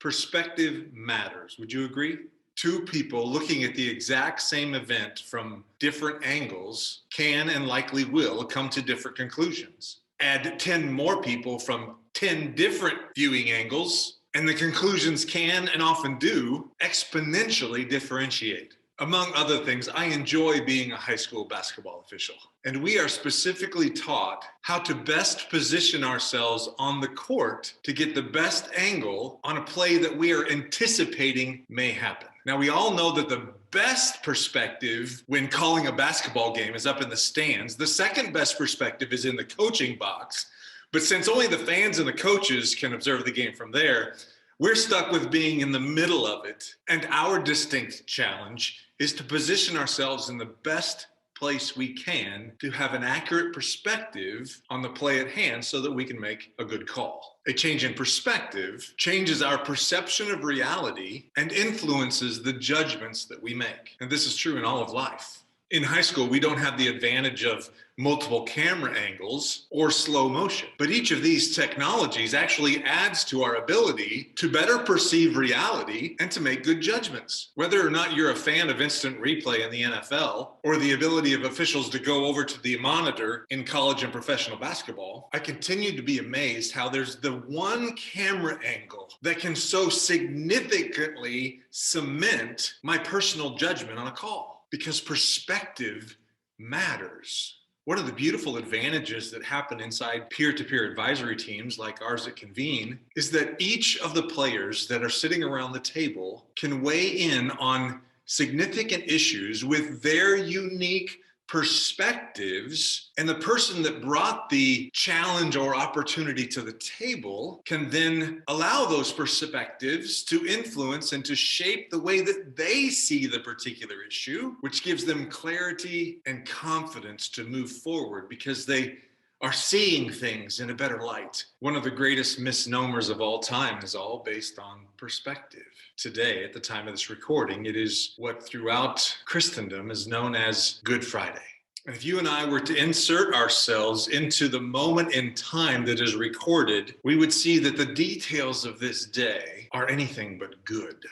Perspective matters. Would you agree? Two people looking at the exact same event from different angles can and likely will come to different conclusions. Add 10 more people from 10 different viewing angles, and the conclusions can and often do exponentially differentiate. Among other things, I enjoy being a high school basketball official, and we are specifically taught how to best position ourselves on the court to get the best angle on a play that we are anticipating may happen. Now, we all know that the best perspective when calling a basketball game is up in the stands. The second best perspective is in the coaching box. But since only the fans and the coaches can observe the game from there, we're stuck with being in the middle of it. And our distinct challenge is to position ourselves in the best place we can to have an accurate perspective on the play at hand so that we can make a good call. A change in perspective changes our perception of reality and influences the judgments that we make. And this is true in all of life. In high school, we don't have the advantage of multiple camera angles or slow motion, but each of these technologies actually adds to our ability to better perceive reality and to make good judgments. Whether or not you're a fan of instant replay in the NFL or the ability of officials to go over to the monitor in college and professional basketball, I continue to be amazed how there's the one camera angle that can so significantly cement my personal judgment on a call. Because perspective matters. One of the beautiful advantages that happen inside peer-to-peer advisory teams like ours at Convene is that each of the players that are sitting around the table can weigh in on significant issues with their unique perspectives, and the person that brought the challenge or opportunity to the table can then allow those perspectives to influence and to shape the way that they see the particular issue, which gives them clarity and confidence to move forward because they are seeing things in a better light. One of the greatest misnomers of all time is all based on perspective. Today, at the time of this recording, it is what throughout Christendom is known as Good Friday. And if you and I were to insert ourselves into the moment in time that is recorded, we would see that the details of this day are anything but good.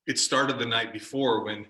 It started the night before when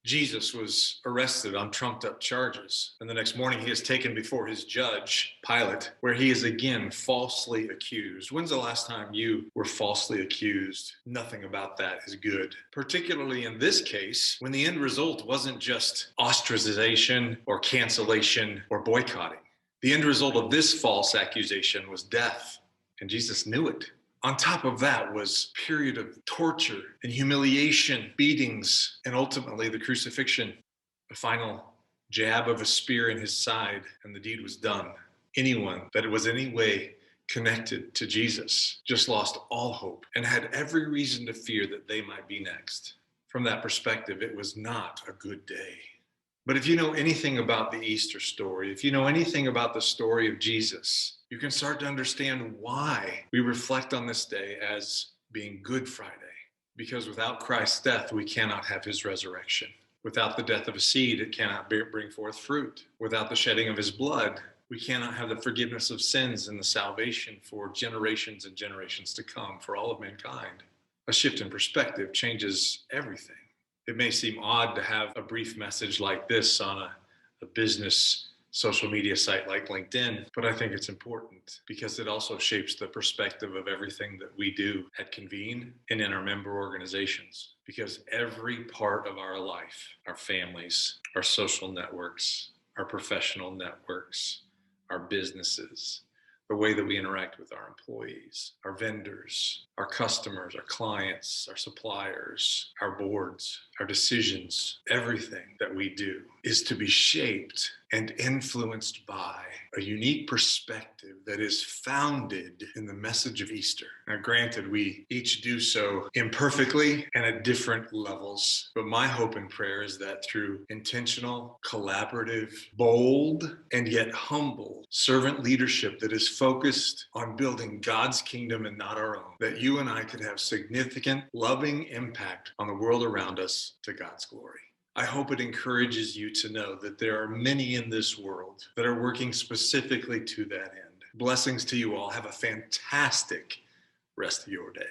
Jesus was arrested on trumped up charges. And the next morning he is taken before his judge, Pilate, where he is again falsely accused. When's the last time you were falsely accused? Nothing about that is good. Particularly in this case, when the end result wasn't just ostracization or cancellation or boycotting. The end result of this false accusation was death. And Jesus knew it. On top of that was a period of torture and humiliation, beatings, and ultimately the crucifixion, a final jab of a spear in his side, and the deed was done. Anyone that was in any way connected to Jesus just lost all hope and had every reason to fear that they might be next. From that perspective, it was not a good day. But if you know anything about the Easter story, if you know anything about the story of Jesus, you can start to understand why we reflect on this day as being Good Friday. Because without Christ's death, we cannot have his resurrection. Without the death of a seed, it cannot bring forth fruit. Without the shedding of his blood, we cannot have the forgiveness of sins and the salvation for generations and generations to come for all of mankind. A shift in perspective changes everything. It may seem odd to have a brief message like this on a business social media site like LinkedIn, but I think it's important because it also shapes the perspective of everything that we do at Convene and in our member organizations. Because every part of our life, our families, our social networks, our professional networks, our businesses, the way that we interact with our employees, our vendors, our customers, our clients, our suppliers, our boards, our decisions, everything that we do is to be shaped and influenced by a unique perspective that is founded in the message of Easter. Now, granted, we each do so imperfectly and at different levels, but my hope and prayer is that through intentional, collaborative, bold, and yet humble servant leadership that is focused on building God's kingdom and not our own, that you and I could have significant, loving impact on the world around us to God's glory. I hope it encourages you to know that there are many in this world that are working specifically to that end. Blessings to you all. Have a fantastic rest of your day.